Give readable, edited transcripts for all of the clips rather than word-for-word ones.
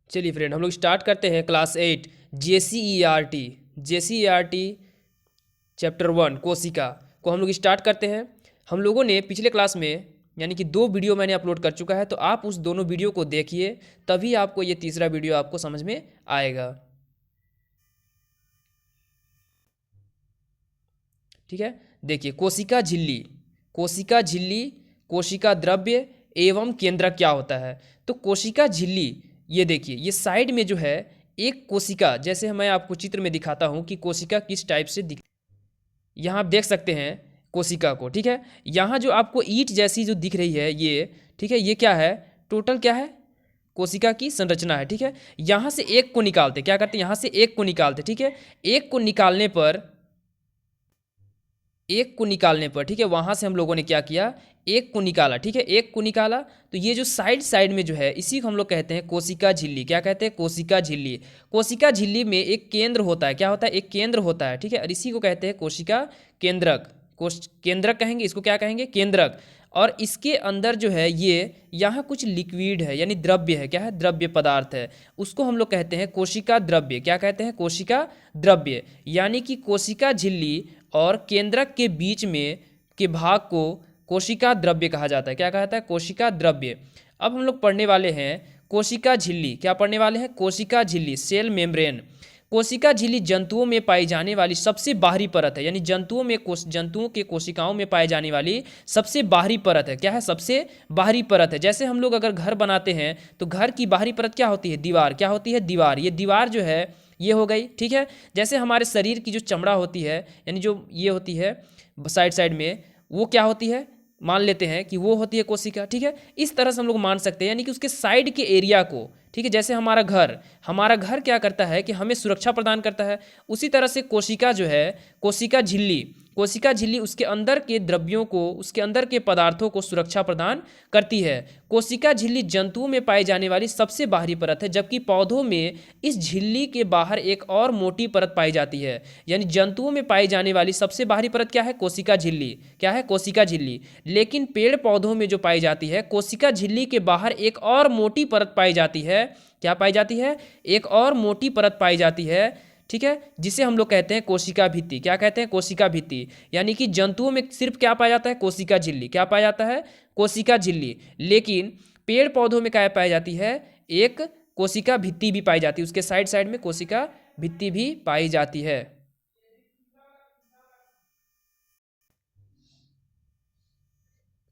चलिए फ्रेंड, हम लोग स्टार्ट करते हैं क्लास 8 जे सी ई आर टी चैप्टर 1 कोशिका को हम लोग स्टार्ट करते हैं। हम लोगों ने पिछले क्लास में यानी कि 2 वीडियो मैंने अपलोड कर चुका है, तो आप उस दोनों वीडियो को देखिए, तभी आपको ये तीसरा वीडियो आपको समझ में आएगा। ठीक है, देखिए कोशिका झिल्ली, कोशिका द्रव्य एवं केंद्रक क्या होता है। तो कोशिका झिल्ली, ये देखिए, ये साइड में जो है एक कोशिका, जैसे मैं आपको चित्र में दिखाता हूं कि कोशिका किस टाइप से दिख, यहाँ आप देख सकते हैं कोशिका को। ठीक है, यहाँ जो आपको ईंट जैसी जो दिख रही है ये, ठीक है, ये क्या है, टोटल क्या है, कोशिका की संरचना है। ठीक है, यहाँ से एक को निकालते, क्या करते हैं, यहाँ से एक को निकालते। ठीक है, एक को निकालने पर, ठीक है, वहां से हम लोगों ने क्या किया, एक को निकाला। ठीक है, एक को निकाला, तो ये जो साइड साइड में जो है, इसी को हम लोग कहते हैं कोशिका झिल्ली। क्या कहते हैं, कोशिका झिल्ली। कोशिका झिल्ली में एक केंद्र होता है, क्या होता है, एक केंद्र होता है। ठीक है, और इसी को कहते हैं कोशिका केंद्रक। केंद्रक कहेंगे इसको, क्या कहेंगे, केंद्रक। और इसके अंदर जो है ये, यहाँ कुछ लिक्विड है, यानी द्रव्य है। क्या है, द्रव्य पदार्थ है, उसको हम लोग कहते हैं कोशिका द्रव्य। क्या कहते हैं, कोशिका द्रव्य। यानी कि कोशिका झिल्ली और केंद्रक के बीच में के भाग को कोशिका द्रव्य कहा जाता है। क्या कहा जाता है, कोशिका द्रव्य। अब हम लोग पढ़ने वाले हैं कोशिका झिल्ली। क्या पढ़ने वाले हैं, कोशिका झिल्ली, सेल मेम्ब्रेन। कोशिका झिल्ली जंतुओं में पाई जाने वाली सबसे बाहरी परत है, यानी जंतुओं के कोशिकाओं में पाई जाने वाली सबसे बाहरी परत है। क्या है, सबसे बाहरी परत है। जैसे हम लोग अगर घर बनाते हैं तो घर की बाहरी परत क्या होती है, दीवार। क्या होती है, दीवार। ये दीवार जो है ये हो गई। ठीक है, जैसे हमारे शरीर की जो चमड़ा होती है, यानी जो ये होती है साइड साइड में, वो क्या होती है, मान लेते हैं कि वो होती है कोशिका। ठीक है, इस तरह से हम लोग मान सकते हैं, यानी कि उसके साइड के एरिया को। ठीक है, जैसे हमारा घर क्या करता है कि हमें सुरक्षा प्रदान करता है, उसी तरह से कोशिका जो है, कोशिका झिल्ली उसके अंदर के द्रव्यों को, उसके अंदर के पदार्थों को सुरक्षा प्रदान करती है। कोशिका झिल्ली जंतुओं में पाई जाने वाली सबसे बाहरी परत है, जबकि पौधों में इस झिल्ली के बाहर एक और मोटी परत पाई जाती है। यानी जंतुओं में पाई जाने वाली सबसे बाहरी परत क्या है, कोशिका झिल्ली। क्या है, कोशिका झिल्ली। लेकिन पेड़ पौधों में जो पाई जाती है, कोशिका झिल्ली के बाहर एक और मोटी परत पाई जाती है। क्या पाई जाती है, एक और मोटी परत पाई जाती है। ठीक है, जिसे हम लोग कहते हैं कोशिका भित्ति। क्या कहते हैं, कोशिका भित्ति। यानी कि जंतुओं में सिर्फ क्या पाया जाता है, कोशिका झिल्ली। क्या पाया जाता है, कोशिका झिल्ली। लेकिन पेड़ पौधों में क्या पाई जाती है, एक कोशिका भित्ति भी पाई जाती है, उसके साइड साइड में कोशिका भित्ति भी पाई जाती है।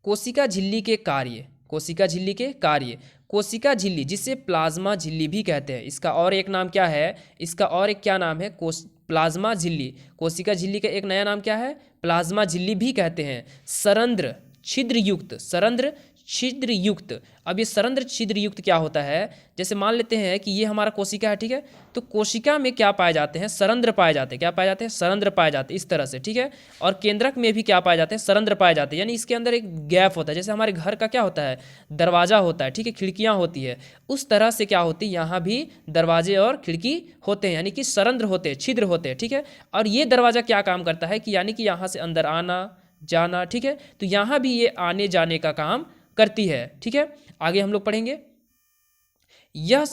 कोशिका झिल्ली के कार्य, कोशिका झिल्ली जिसे प्लाज्मा झिल्ली भी कहते हैं, इसका और एक नाम क्या है, इसका और एक क्या नाम है, प्लाज्मा झिल्ली। कोशिका झिल्ली का एक नया नाम क्या है, प्लाज्मा झिल्ली भी कहते हैं। सरंध्र छिद्र युक्त। अब ये सरंध्र छिद्र युक्त क्या होता है, जैसे मान लेते हैं कि ये हमारा कोशिका है। ठीक है, तो कोशिका में क्या पाए जाते हैं, सरंध्र पाए जाते हैं। क्या पाए जाते हैं, सरंध्र पाए जाते हैं, इस तरह से। ठीक है, और केंद्रक में भी क्या पाए जाते हैं, सरंध्र पाए जाते हैं। यानी इसके अंदर एक गैप होता है, जैसे हमारे घर का क्या होता है, दरवाजा होता है। ठीक है, खिड़कियाँ होती है, उस तरह से क्या होती है, यहाँ भी दरवाजे और खिड़की होते हैं, यानी कि सरंध्र होते हैं, छिद्र होते हैं। ठीक है, और ये दरवाजा क्या काम करता है कि यानी कि यहाँ से अंदर आना जाना। ठीक है, तो यहाँ भी ये आने जाने का काम करती है। ठीक है, आगे हम लोग पढ़ेंगे। यह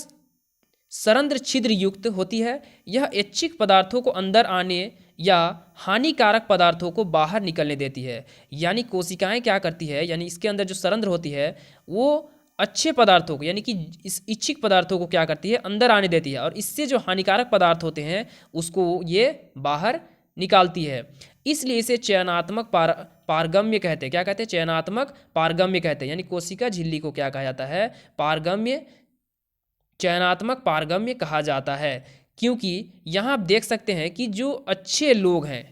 सरंध्र छिद्र युक्त होती है, यह ऐच्छिक पदार्थों को अंदर आने या हानिकारक पदार्थों को बाहर निकलने देती है। यानी कोशिकाएं क्या करती है, यानी इसके अंदर जो सरंध्र होती है वो अच्छे पदार्थों को, यानी कि इस इच्छिक पदार्थों को क्या करती है, अंदर आने देती है, और इससे जो हानिकारक पदार्थ होते हैं उसको ये बाहर निकालती है। इसलिए इसे चयनात्मक पारगम्य कहते हैं। क्या कहते हैं, चयनात्मक पारगम्य कहते हैं। यानी कोशिका झिल्ली को क्या कहा जाता है, चयनात्मक पारगम्य कहा जाता है। क्योंकि यहाँ आप देख सकते हैं कि जो अच्छे लोग हैं,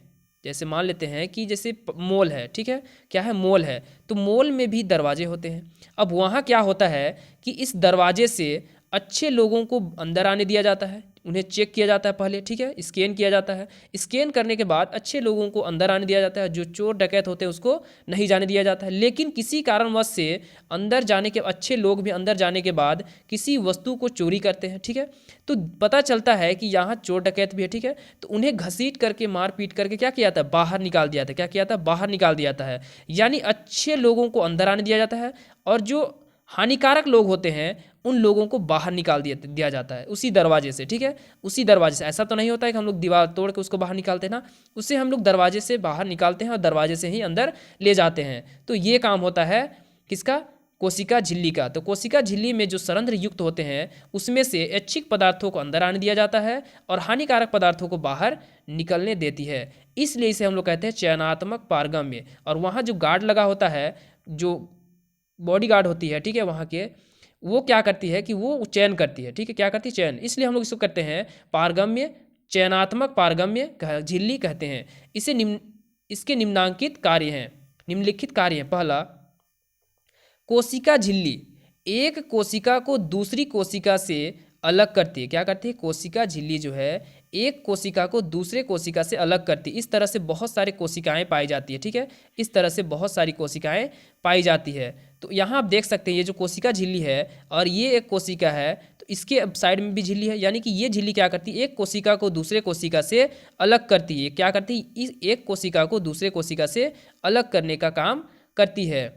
जैसे मान लेते हैं कि जैसे मोल है। ठीक है, क्या है, मोल है, तो मोल में भी दरवाजे होते हैं। अब वहाँ क्या होता है कि इस दरवाजे से अच्छे लोगों को अंदर आने दिया जाता है, उन्हें चेक किया जाता है पहले। ठीक है, स्कैन किया जाता है, स्कैन करने के बाद अच्छे लोगों को अंदर आने दिया जाता है, जो चोर डकैत होते हैं उसको नहीं जाने दिया जाता है। लेकिन किसी कारणवश से अंदर जाने के, अच्छे लोग भी अंदर जाने के बाद किसी वस्तु को चोरी करते हैं। ठीक है, तो पता चलता है कि यहाँ चोर डकैत भी है। ठीक है, तो उन्हें घसीट करके, मार पीट करके क्या किया था, बाहर निकाल दिया था। क्या किया था, बाहर निकाल दिया था। यानी अच्छे लोगों को अंदर आने दिया जाता है, और जो हानिकारक लोग होते हैं उन लोगों को बाहर निकाल दिया जाता है उसी दरवाजे से, ठीक है, उसी दरवाजे से। ऐसा तो नहीं होता है कि हम लोग दीवार तोड़ के उसको बाहर निकालते हैं ना, उससे हम लोग दरवाजे से बाहर निकालते हैं और दरवाजे से ही अंदर ले जाते हैं। तो ये काम होता है किसका? कोशिका झिल्ली का। तो कोशिका झिल्ली में जो सरंध्र युक्त होते हैं उसमें से ऐच्छिक पदार्थों को अंदर आने दिया जाता है और हानिकारक पदार्थों को बाहर निकलने देती है। इसलिए इसे हम लोग कहते हैं चयनात्मक पारगम्य। और वहाँ जो गार्ड लगा होता है, जो बॉडी गार्ड होती है, ठीक है, वहाँ के, वो क्या करती है कि वो चयन करती है, ठीक है, क्या करती है? चयन। इसलिए हम लोग इसको कहते हैं पारगम्य, चयनात्मक पारगम्य झिल्ली कहते हैं। इसके निम्नांकित कार्य हैं, निम्नलिखित कार्य हैं। पहला, कोशिका झिल्ली एक कोशिका को दूसरी कोशिका से अलग करती है। क्या करती है? कोशिका झिल्ली जो है एक कोशिका को दूसरे कोशिका से अलग करती है। इस तरह से बहुत सारी कोशिकाएं पाई जाती है, ठीक है, इस तरह से बहुत सारी कोशिकाएं पाई जाती है। तो यहाँ आप देख सकते हैं ये जो कोशिका झिल्ली है और ये एक कोशिका है, तो इसके साइड में भी झिल्ली है, यानी कि ये झिल्ली क्या करती है? एक कोशिका को दूसरे कोशिका से अलग करती है। क्या करती है? इस एक कोशिका को दूसरे कोशिका से अलग करने का काम करती है।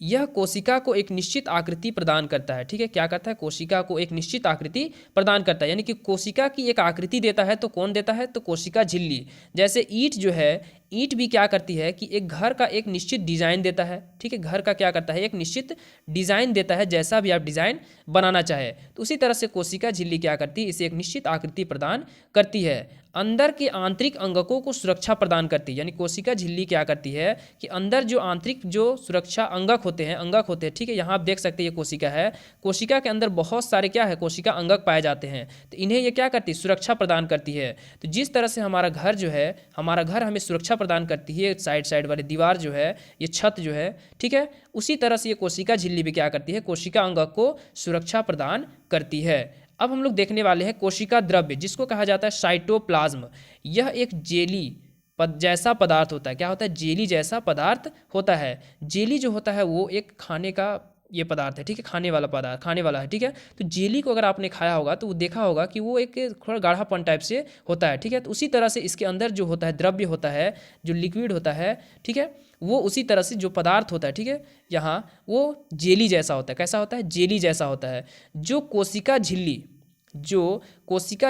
यह कोशिका को एक निश्चित आकृति प्रदान करता है, ठीक है, क्या करता है? कोशिका को एक निश्चित आकृति प्रदान करता है, यानी कि कोशिका की एक आकृति देता है। तो कौन देता है? तो कोशिका झिल्ली। जैसे ईंट जो है, ईंट भी क्या करती है कि एक घर का एक निश्चित डिजाइन देता है, ठीक है, घर का क्या करता है? एक निश्चित डिजाइन देता है, जैसा भी आप डिजाइन बनाना चाहे। तो उसी तरह से कोशिका झिल्ली क्या करती है? इसे एक निश्चित आकृति प्रदान करती है। अंदर के आंतरिक अंगकों को सुरक्षा प्रदान करती है, यानी कोशिका झिल्ली क्या करती है कि अंदर जो आंतरिक जो सुरक्षा अंगक होते हैं, ठीक है, यहाँ आप देख सकते हैं ये कोशिका है, कोशिका के अंदर बहुत सारे क्या है? कोशिका अंगक पाए जाते हैं। तो इन्हें ये क्या करती है? सुरक्षा प्रदान करती है। तो जिस तरह से हमारा घर जो है, हमारा घर हमें सुरक्षा प्रदान करती है, साइड वाली दीवार जो है, ये छत जो है, ठीक है, उसी तरह से ये कोशिका झिल्ली भी क्या करती है? कोशिका अंगक को सुरक्षा प्रदान करती है। अब हम लोग देखने वाले हैं कोशिका द्रव्य, जिसको कहा जाता है साइटोप्लाज्म। यह एक जेली जैसा पदार्थ होता है। क्या होता है? जेली जैसा पदार्थ होता है। जेली जो होता है वो एक खाने का ये पदार्थ है, ठीक है, खाने वाला पदार्थ, खाने वाला है, ठीक है। तो जेली को अगर आपने खाया होगा तो वो देखा होगा कि वो एक थोड़ा गाढ़ापन टाइप से होता है, ठीक है। तो उसी तरह से इसके अंदर जो होता है द्रव्य होता है, जो लिक्विड होता है, ठीक है, वो उसी तरह से जो पदार्थ होता है, ठीक है, यहाँ वो जेली जैसा होता है। कैसा होता है? जेली जैसा होता है। जो कोशिका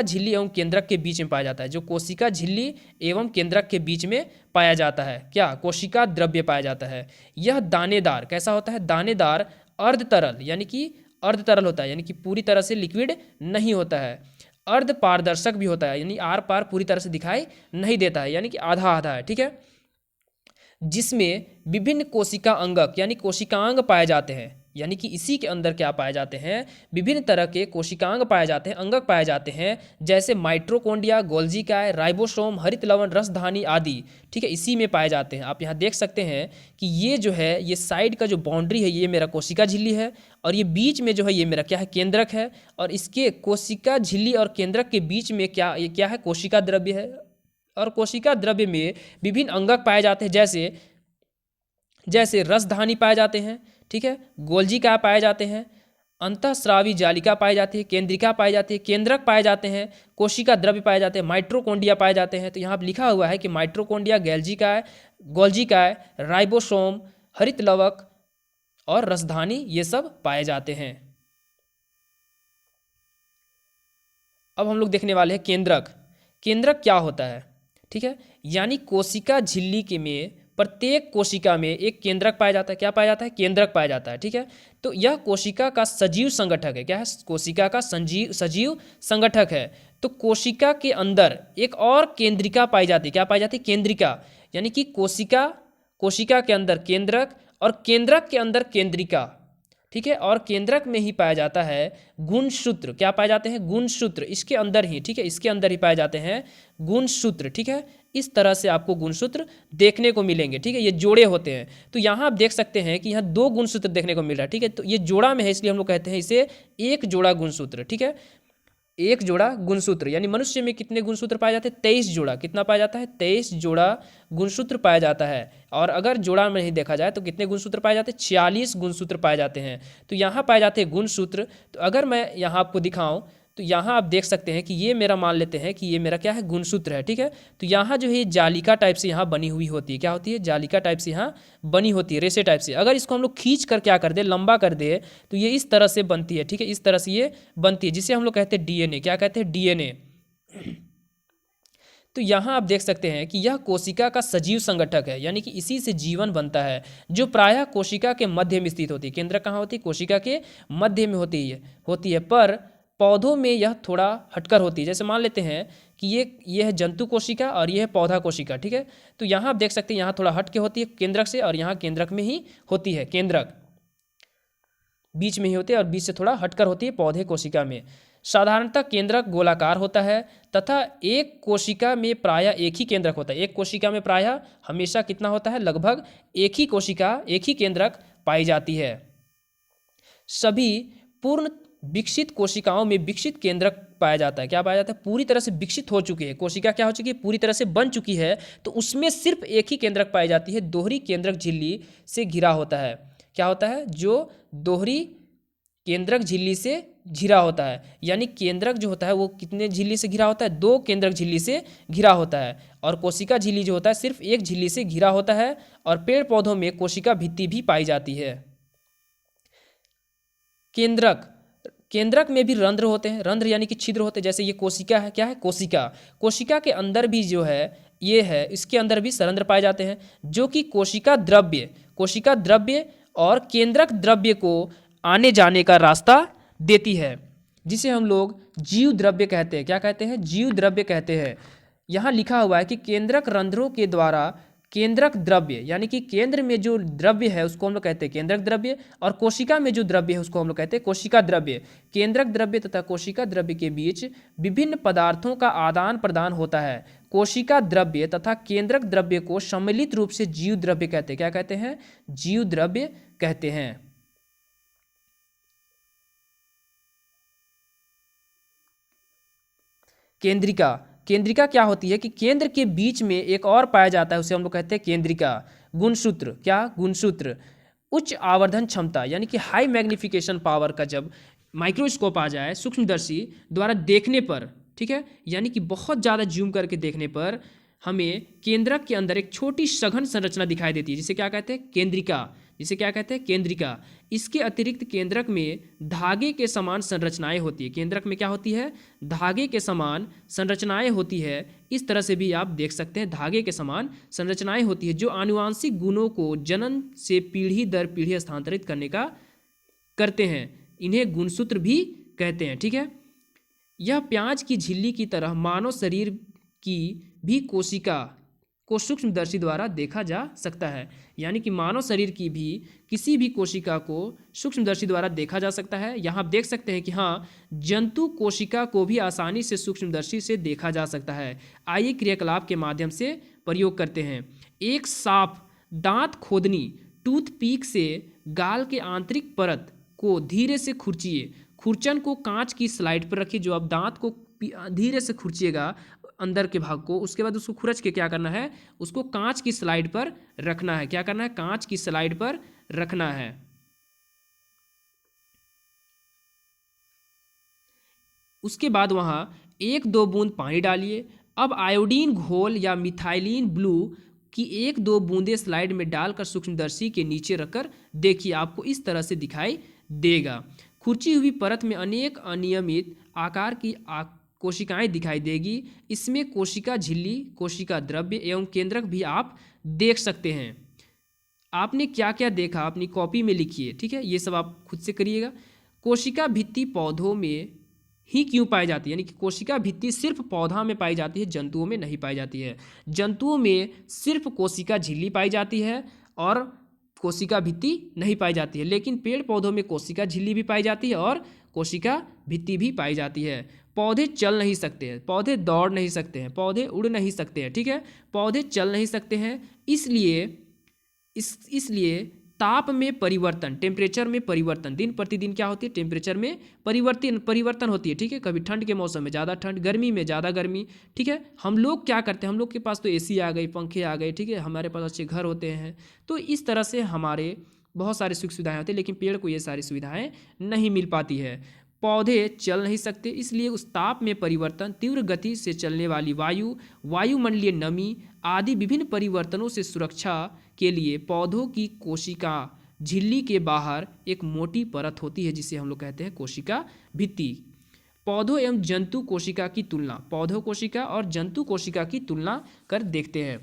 झिल्ली एवं केंद्रक के बीच में पाया जाता है, जो कोशिका झिल्ली एवं केंद्रक के बीच में पाया जाता है, क्या? कोशिका द्रव्य पाया जाता है। यह दानेदार कैसा होता है? दानेदार अर्ध तरल, यानी कि अर्ध तरल होता है, यानी कि पूरी तरह से लिक्विड नहीं होता है। अर्ध पारदर्शक भी होता है, यानी आर पार पूरी तरह से दिखाई नहीं देता है, यानी कि आधा आधा है, ठीक है। जिसमें विभिन्न कोशिका अंगक यानी कोशिकांग पाए जाते हैं, यानी कि इसी के अंदर क्या पाए जाते हैं? विभिन्न तरह के कोशिकांग पाए जाते हैं, अंगक पाए जाते हैं, जैसे माइटोकॉन्ड्रिया, गोल्जी काय, राइबोसोम, हरित लवण, रसधानी आदि, ठीक है, इसी में पाए जाते हैं। आप यहाँ देख सकते हैं कि ये जो है, ये साइड का जो बाउंड्री है, ये मेरा कोशिका झिल्ली है, और ये बीच में जो है ये मेरा क्या है? केंद्रक है। और इसके कोशिका झिल्ली और केंद्रक के बीच में क्या, ये क्या है? कोशिका द्रव्य है। और कोशिका द्रव्य में विभिन्न अंगक पाए जाते हैं, जैसे रसधानी पाए जाते हैं, ठीक है, गोल्जी काय पाए जाते हैं, अंतःस्रावी जालिका पाई जाती है, केंद्रिका पाई जाती है, केंद्रक पाए जाते हैं, कोशिका द्रव्य पाए जाते हैं, माइटोकॉन्ड्रिया पाए जाते हैं। तो यहाँ पर लिखा हुआ है कि माइटोकॉन्ड्रिया, गोल्जी काय, राइबोसोम, हरित लवक और रसधानी ये सब पाए जाते हैं। अब हम लोग देखने वाले हैं केंद्रक। केंद्रक क्या होता है? ठीक है, यानी कोशिका झिल्ली के में प्रत्येक कोशिका में एक केंद्रक पाया जाता है। क्या पाया जाता है? केंद्रक पाया जाता है, ठीक है। तो यह कोशिका का सजीव संगठक है। क्या है? कोशिका का सजीव संगठक है। तो कोशिका के अंदर एक और केंद्रिका पाई जाती है। क्या पाई जाती है? केंद्रिका, यानी कि कोशिका के अंदर केंद्रक और केंद्रक के अंदर केंद्रिका, ठीक है। और केंद्रक में ही पाया जाता है गुणसूत्र। क्या पाए जाते हैं? गुणसूत्र, इसके अंदर ही, ठीक है, इसके अंदर ही पाए जाते हैं गुणसूत्र, ठीक है। इस तरह से आपको गुणसूत्र देखने को मिलेंगे, ठीक है, ये जोड़े होते हैं। तो यहाँ आप देख सकते हैं कि यहाँ 2 गुणसूत्र देखने को मिल रहा है, ठीक है। तो ये जोड़ा में है, इसलिए हम लोग कहते हैं इसे एक जोड़ा गुणसूत्र, ठीक है, एक जोड़ा गुणसूत्र। यानी मनुष्य में कितने गुणसूत्र पाए जाते हैं? 23 जोड़ा। कितना पाया जाता है? 23 जोड़ा गुणसूत्र पाया जाता है। और अगर जोड़ा में नहीं देखा जाए तो कितने गुणसूत्र पाए जाते हैं? 46 गुणसूत्र पाए जाते हैं। तो यहाँ पाए जाते हैं गुणसूत्र। तो अगर मैं यहाँ आपको दिखाऊं तो यहाँ आप देख सकते हैं कि ये मेरा मान लेते हैं कि ये मेरा क्या है, गुणसूत्र है, ठीक है। तो यहाँ जो है जालिका टाइप से यहाँ बनी हुई होती है, क्या होती है, जालिका टाइप से यहाँ बनी होती है, रेशे टाइप से। अगर इसको हम लोग खींच कर क्या कर दे, लंबा कर दे, तो ये इस तरह से बनती है, ठीक है, इस तरह से ये बनती है, जिसे हम लोग कहते हैं डीएनए। क्या कहते हैं, डीएनए। तो यहाँ आप देख सकते हैं कि यह कोशिका का सजीव संगठक है, यानी कि इसी से जीवन बनता है, जो प्रायः कोशिका के मध्य में स्थित होती है। केंद्रक कहाँ होती है, कोशिका के मध्य में होती है, पर पौधों में यह थोड़ा हटकर होती है। जैसे मान लेते हैं कि ये है जंतु कोशिका और ये है पौधा कोशिका, ठीक है। तो यहाँ आप देख सकते हैं यहाँ थोड़ा हट के होती है केंद्रक से, और यहाँ केंद्रक में ही होती है, केंद्रक बीच में ही होते हैं और बीच से थोड़ा हटकर होती है पौधे कोशिका में। साधारणतः केंद्रक गोलाकार होता है तथा एक कोशिका में प्रायः एक ही केंद्रक होता है। एक कोशिका में प्रायः हमेशा कितना होता है, लगभग एक ही कोशिका, एक ही केंद्रक पाई जाती है। सभी पूर्ण विकसित कोशिकाओं में विकसित केंद्रक पाया जाता है। क्या पाया जाता है, पूरी तरह से विकसित हो चुकी है कोशिका, क्या हो चुकी है, पूरी तरह से बन चुकी है, तो उसमें सिर्फ एक ही केंद्रक पाई जाती है, दोहरी केंद्रक झिल्ली से घिरा होता है। क्या होता है, जो दोहरी केंद्रक झिल्ली से घिरा होता है, यानी केंद्रक जो होता है वो कितने झिल्ली से घिरा होता है, 2 केंद्रक झिल्ली से घिरा होता है। और कोशिका झिल्ली जो होता है सिर्फ एक झिल्ली से घिरा होता है। और पेड़ पौधों में कोशिका भित्ति भी पाई जाती है। केंद्रक में भी रंध्र होते हैं, रंध्र यानी कि छिद्र होते हैं। जैसे ये कोशिका है, क्या है, कोशिका के अंदर भी जो है ये है, इसके अंदर भी सरंध्र पाए जाते हैं, जो कि कोशिका द्रव्य और केंद्रक द्रव्य को आने जाने का रास्ता देती है, जिसे हम लोग जीव द्रव्य कहते हैं। क्या कहते हैं, जीव द्रव्य कहते हैं। यहाँ लिखा हुआ है कि केंद्रक रंध्रों के द्वारा केंद्रक द्रव्य, यानी कि केंद्र में जो द्रव्य है उसको हम लोग कहते हैं केंद्रक द्रव्य, और कोशिका में जो द्रव्य है उसको हम लोग कहते हैं कोशिका द्रव्य। केंद्रक द्रव्य तथा कोशिका द्रव्य के बीच विभिन्न पदार्थों का आदान प्रदान होता है। कोशिका द्रव्य तथा केंद्रक द्रव्य को सम्मिलित रूप से जीव द्रव्य कहते हैं। क्या कहते हैं, जीव द्रव्य कहते हैं। केंद्रिका क्या होती है कि केंद्र के बीच में एक और पाया जाता है, उसे हम लोग कहते हैं केंद्रिका। गुणसूत्र, क्या, गुणसूत्र उच्च आवर्धन क्षमता, यानी कि हाई मैग्निफिकेशन पावर का जब माइक्रोस्कोप आ जाए सूक्ष्मदर्शी द्वारा देखने पर, ठीक है, यानी कि बहुत ज़्यादा जूम करके देखने पर हमें केंद्रक के अंदर एक छोटी सघन संरचना दिखाई देती है, जिसे क्या कहते हैं, केंद्रिका। इसके अतिरिक्त केंद्रक में धागे के समान संरचनाएं होती है। केंद्रक में क्या होती है, धागे के समान संरचनाएं होती है। इस तरह से भी आप देख सकते हैं, धागे के समान संरचनाएं होती है, जो आनुवांशिक गुणों को जनन से पीढ़ी दर पीढ़ी हस्तांतरित करते हैं। इन्हें गुणसूत्र भी कहते हैं, ठीक है। यह प्याज की झिल्ली की तरह मानव शरीर की भी कोशिका को सूक्ष्मदर्शी द्वारा देखा जा सकता है, यानी कि मानव शरीर की भी किसी भी कोशिका को सूक्ष्मदर्शी द्वारा देखा जा सकता है। यहाँ आप देख सकते हैं कि हाँ, जंतु कोशिका को भी आसानी से सूक्ष्मदर्शी से देखा जा सकता है। आइए क्रियाकलाप के माध्यम से प्रयोग करते हैं। एक साफ दांत खोदनी टूथपिक से गाल के आंतरिक परत को धीरे से खुरचिए। खुरचन को कांच की स्लाइड पर रखिए। जो आप दांत को धीरे से खुरचिएगा अंदर के भाग को, उसके बाद उसको खुरच के क्या करना है, उसको कांच की स्लाइड पर रखना है। क्या करना है, कांच की स्लाइड पर रखना है। उसके बाद वहां 1-2 बूंद पानी डालिए। अब आयोडीन घोल या मिथाइलिन ब्लू की 1-2 बूंदें स्लाइड में डालकर सूक्ष्मदर्शी के नीचे रखकर देखिए, आपको इस तरह से दिखाई देगा। खुरची हुई परत में अनेक अनियमित आकार की कोशिकाएं दिखाई देगी। इसमें कोशिका झिल्ली, कोशिका द्रव्य एवं केंद्रक भी आप देख सकते हैं। आपने क्या क्या देखा अपनी कॉपी में लिखिए, ठीक है, ये सब आप खुद से करिएगा। कोशिका भित्ति पौधों में ही क्यों पाई जाती है, यानी कि कोशिका भित्ति सिर्फ पौधा में पाई जाती है, जंतुओं में नहीं पाई जाती है। जंतुओं में सिर्फ कोशिका झिल्ली पाई जाती है और कोशिका भित्ति नहीं पाई जाती है, लेकिन पेड़ पौधों में कोशिका झिल्ली भी पाई जाती है और कोशिका भित्ति भी पाई जाती है। पौधे चल नहीं सकते हैं, पौधे दौड़ नहीं सकते हैं, पौधे उड़ नहीं सकते हैं, ठीक है, पौधे चल नहीं सकते हैं। इसलिए ताप में परिवर्तन, टेम्परेचर में परिवर्तन, दिन प्रतिदिन क्या होती है, टेम्परेचर में परिवर्तन होती है, ठीक है। कभी ठंड के मौसम में ज़्यादा ठंड, गर्मी में ज़्यादा गर्मी, ठीक है। हम लोग क्या करते हैं, हम लोग के पास तो एसी आ गई, पंखे आ गए, ठीक है, हमारे पास अच्छे घर होते हैं, तो इस तरह से हमारे बहुत सारी सुख सुविधाएं होती हैं, लेकिन पेड़ को ये सारी सुविधाएं नहीं मिल पाती है। पौधे चल नहीं सकते, इसलिए उस ताप में परिवर्तन, तीव्र गति से चलने वाली वायु, वायुमंडलीय नमी आदि विभिन्न परिवर्तनों से सुरक्षा के लिए पौधों की कोशिका झिल्ली के बाहर एक मोटी परत होती है जिसे हम लोग कहते हैं कोशिका भित्ति। पौधों एवं जंतु कोशिका की तुलना, पौधों कोशिका और जंतु कोशिका की तुलना कर देखते हैं।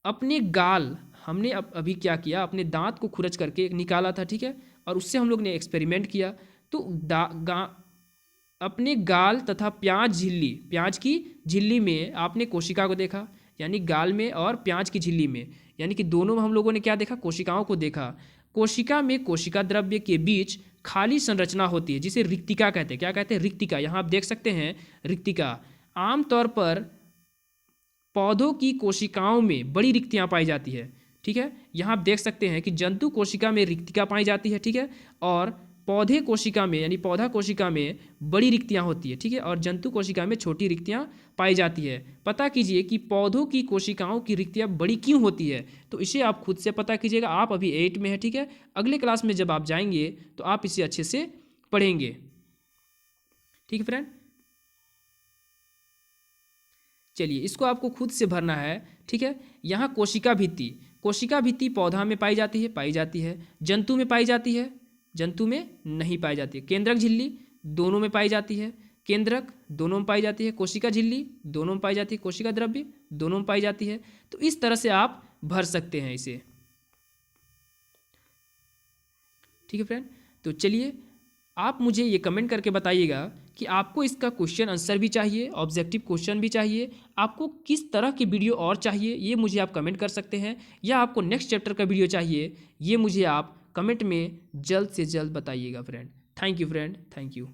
अपने गाल, हमने अभी क्या किया, अपने दांत को खुरच करके निकाला था, ठीक है, और उससे हम लोग ने एक्सपेरिमेंट किया। तो अपने गाल तथा प्याज झिल्ली, प्याज की झिल्ली में आपने कोशिका को देखा, यानी गाल में और प्याज की झिल्ली में, यानी कि दोनों में हम लोगों ने क्या देखा, कोशिकाओं को देखा। कोशिका में कोशिका द्रव्य के बीच खाली संरचना होती है जिसे रिक्तिका कहते हैं। क्या कहते हैं, रिक्तिका। यहाँ आप देख सकते हैं रिक्तिका। आमतौर पर पौधों की कोशिकाओं में बड़ी रिक्तियाँ पाई जाती है, ठीक है। यहाँ आप देख सकते हैं कि जंतु कोशिका में रिक्तिका पाई जाती है, ठीक है, और पौधे कोशिका में यानी पौधा कोशिका में बड़ी रिक्तियाँ होती है, ठीक है, और जंतु कोशिका में छोटी रिक्तियाँ पाई जाती है। पता कीजिए कि पौधों की कोशिकाओं की रिक्तियाँ बड़ी क्यों होती है, तो इसे आप खुद से पता कीजिएगा। आप अभी 8 में है, ठीक है, अगले क्लास में जब आप जाएंगे तो आप इसे अच्छे से पढ़ेंगे, ठीक है फ्रेंड। चलिए, इसको आपको खुद से भरना है, ठीक है। यहाँ कोशिका भित्ति, कोशिका भित्ति पौधा में पाई जाती है, जंतु में पाई जाती है, जंतु में नहीं पाई जाती है। केंद्रक झिल्ली दोनों में पाई जाती है, केंद्रक दोनों में पाई जाती है, कोशिका झिल्ली दोनों में पाई जाती है, कोशिका द्रव्य दोनों में पाई जाती है। तो इस तरह से आप भर सकते हैं इसे, ठीक है फ्रेंड। तो चलिए, आप मुझे ये कमेंट करके बताइएगा कि आपको इसका क्वेश्चन आंसर भी चाहिए, ऑब्जेक्टिव क्वेश्चन भी चाहिए, आपको किस तरह की वीडियो और चाहिए ये मुझे आप कमेंट कर सकते हैं, या आपको नेक्स्ट चैप्टर का वीडियो चाहिए ये मुझे आप कमेंट में जल्द से जल्द बताइएगा friend. Thank you friend, thank you.